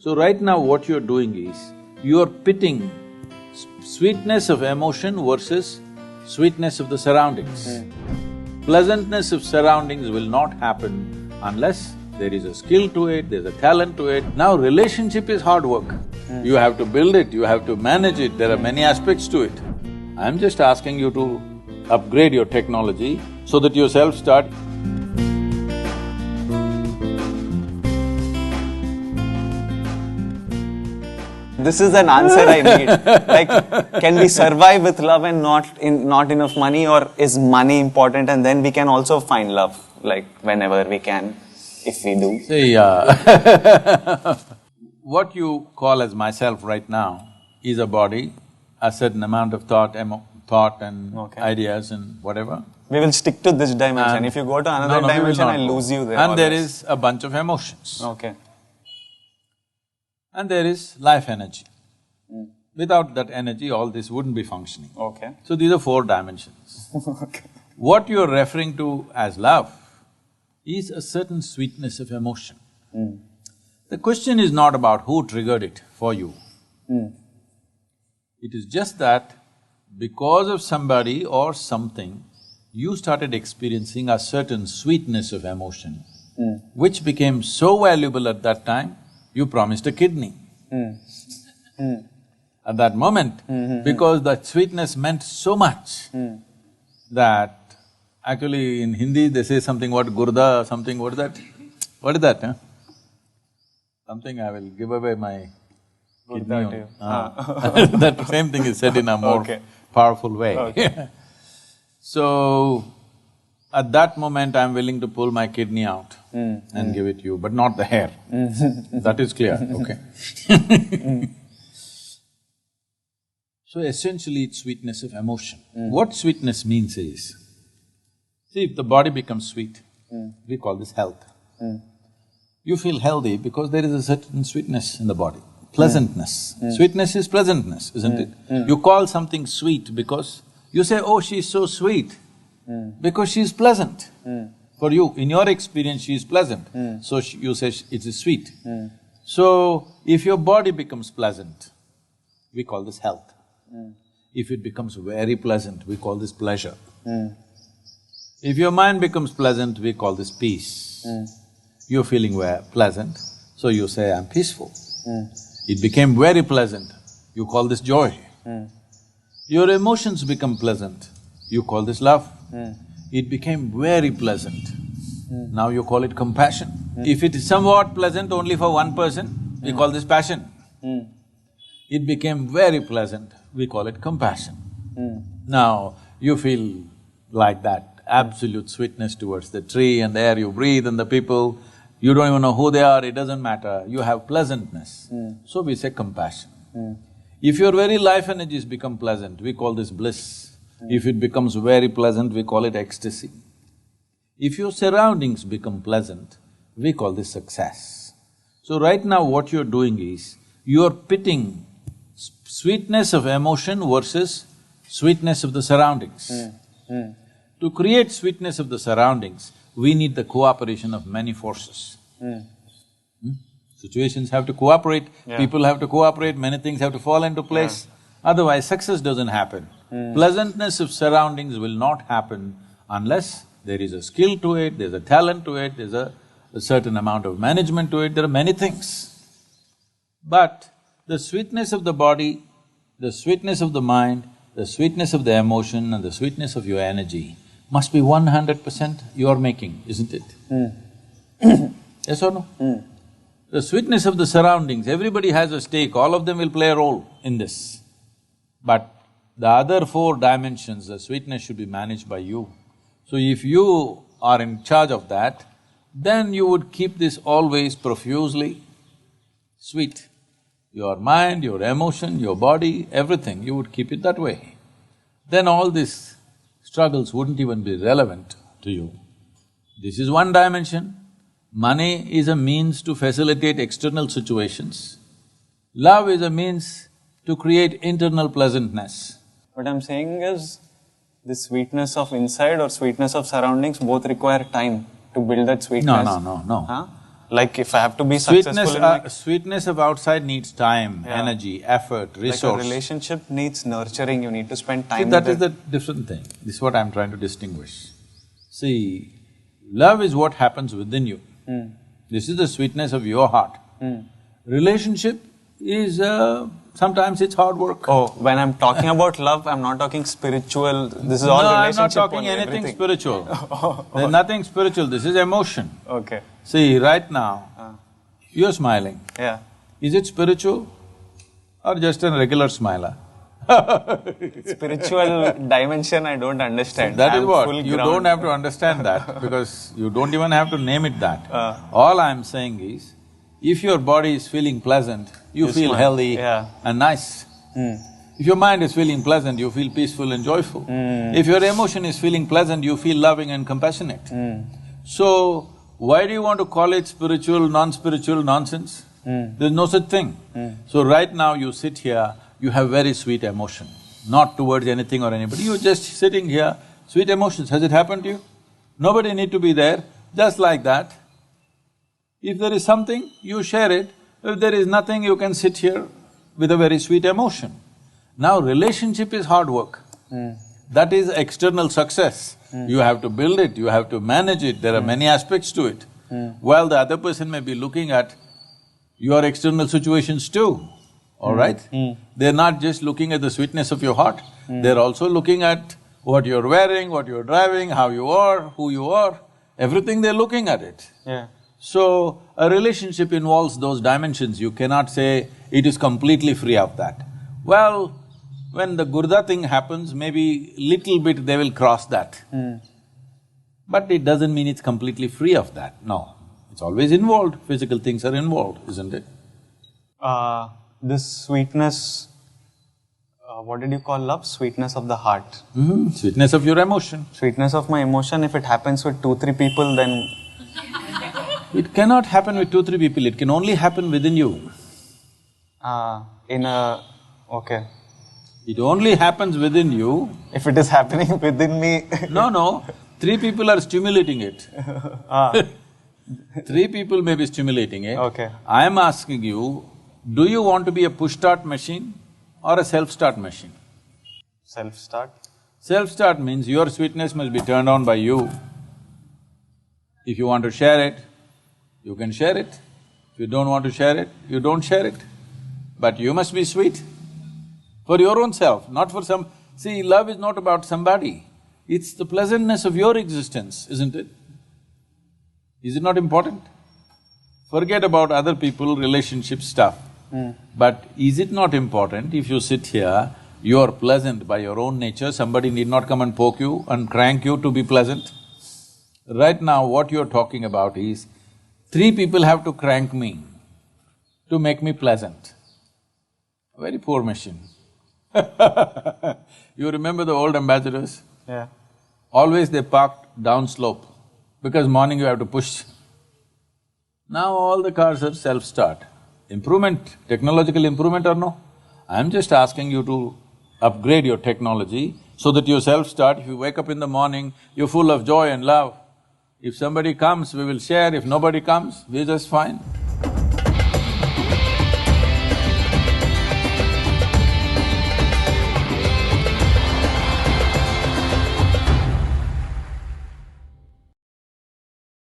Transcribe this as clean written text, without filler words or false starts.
So right now what you're doing is, you're pitting sweetness of emotion versus sweetness of the surroundings. Pleasantness of surroundings will not happen unless there is a skill to it, there's a talent to it. Now relationship is hard work. You have to build it, you have to manage it, there are many aspects to it. I'm just asking you to upgrade your technology so that your self-start. This is an answer I need. Like, can we survive with love and not enough money, or is money important and then we can also find love, like, whenever we can, if we do? See, what you call as myself right now is a body, a certain amount of thought and ideas and whatever. We will stick to this dimension. If you go to another dimension, I'll lose you there. And there is a bunch of emotions. Okay. And there is life energy. Without that energy, all this wouldn't be functioning. Okay. So these are four dimensions. Okay. What you're referring to as love is a certain sweetness of emotion. The question is not about who triggered it for you. It is just that because of somebody or something, you started experiencing a certain sweetness of emotion, which became so valuable at that time, you promised a kidney. At that moment, because that sweetness meant so much that actually in Hindi they say something, what, gurda, something, what is that? What is that, huh? Something I will give away my kidney. That same thing is said in a more powerful way. So, at that moment I'm willing to pull my kidney out and give it to you, but not the hair. That is clear, okay. So essentially it's sweetness of emotion. What sweetness means is, see, if the body becomes sweet, we call this health. You feel healthy because there is a certain sweetness in the body, pleasantness. Sweetness is pleasantness, isn't it? You call something sweet because you say, oh, she's so sweet, because she's pleasant. For you, in your experience, she is pleasant, so you say it is sweet. So, if your body becomes pleasant, we call this health. If it becomes very pleasant, we call this pleasure. If your mind becomes pleasant, we call this peace. You're feeling pleasant, so you say, I'm peaceful. It became very pleasant, you call this joy. Your emotions become pleasant, you call this love. It became very pleasant, now you call it compassion. If it is somewhat pleasant only for one person, we call this passion. It became very pleasant, we call it compassion. Now, you feel like that absolute sweetness towards the tree and the air you breathe and the people, you don't even know who they are, it doesn't matter, you have pleasantness. So we say compassion. If your very life energies become pleasant, we call this bliss. If it becomes very pleasant, we call it ecstasy. If your surroundings become pleasant, we call this success. So right now what you're doing is, you're pitting sweetness of emotion versus sweetness of the surroundings. To create sweetness of the surroundings, we need the cooperation of many forces. Situations have to cooperate, people have to cooperate, many things have to fall into place, otherwise success doesn't happen. Pleasantness of surroundings will not happen unless there is a skill to it, there's a talent to it, there's a certain amount of management to it, there are many things. But the sweetness of the body, the sweetness of the mind, the sweetness of the emotion and the sweetness of your energy must be 100% you are making, isn't it? Yes or no? The sweetness of the surroundings, everybody has a stake, all of them will play a role in this. But the other four dimensions, the sweetness should be managed by you. So if you are in charge of that, then you would keep this always profusely sweet. Your mind, your emotion, your body, everything, you would keep it that way. Then all these struggles wouldn't even be relevant to you. This is one dimension. Money is a means to facilitate external situations. Love is a means to create internal pleasantness. What I'm saying is, the sweetness of inside or sweetness of surroundings both require time to build that sweetness. No. Huh? Like if I have to be successful in my… Sweetness of outside needs time, energy, effort, resource. Like a relationship needs nurturing, you need to spend time See, that with is the different thing. This is what I'm trying to distinguish. See, love is what happens within you. This is the sweetness of your heart. Relationship is… sometimes it's hard work. Oh, when I'm talking about love, I'm not talking spiritual, this is all No, I'm relationship not talking only, anything everything. spiritual. There's nothing spiritual, this is emotion. Okay. See, right now, you're smiling. Yeah. Is it spiritual or just a regular smiler? Spiritual dimension I don't understand. That is I'm what, full you ground. don't have to understand that because you don't even have to name it that. All I'm saying is, if your body is feeling pleasant, you feel healthy and nice. If your mind is feeling pleasant, you feel peaceful and joyful. If your emotion is feeling pleasant, you feel loving and compassionate. So, why do you want to call it spiritual, non-spiritual nonsense? There's no such thing. So right now you sit here, you have very sweet emotion, not towards anything or anybody, you're just sitting here, sweet emotions. Has it happened to you? Nobody need to be there, just like that. If there is something, you share it. If there is nothing, you can sit here with a very sweet emotion. Now relationship is hard work. That is external success. You have to build it, you have to manage it, there are many aspects to it. While the other person may be looking at your external situations too, all right? They're not just looking at the sweetness of your heart, they're also looking at what you're wearing, what you're driving, how you are, who you are, everything they're looking at it. So, a relationship involves those dimensions, you cannot say it is completely free of that. Well, when the gurda thing happens, maybe little bit they will cross that. But it doesn't mean it's completely free of that, no. It's always involved, physical things are involved, isn't it? This sweetness, what did you call love? Sweetness of the heart. Sweetness of your emotion. Sweetness of my emotion, if it happens with 2-3 people, then… It cannot happen with 2-3 people, it can only happen within you. Okay. It only happens within you. If it is happening within me… No, 3 people are stimulating it. 3 people may be stimulating it. Okay. I am asking you, do you want to be a push-start machine or a self-start machine? Self-start? Self-start means your sweetness must be turned on by you. If you want to share it, you can share it. If you don't want to share it, you don't share it. But you must be sweet for your own self, not for some… See, love is not about somebody, it's the pleasantness of your existence, isn't it? Is it not important? Forget about other people, relationship stuff. But is it not important if you sit here, you are pleasant by your own nature, somebody need not come and poke you and crank you to be pleasant? Right now, what you're talking about is, 3 people have to crank me to make me pleasant. A very poor machine. You remember the old ambassadors? Yeah. Always they parked down slope, because morning you have to push. Now all the cars are self-start. Improvement, technological improvement or no? I'm just asking you to upgrade your technology so that you self-start. If you wake up in the morning, you're full of joy and love. If somebody comes, we will share. If nobody comes, we're just fine.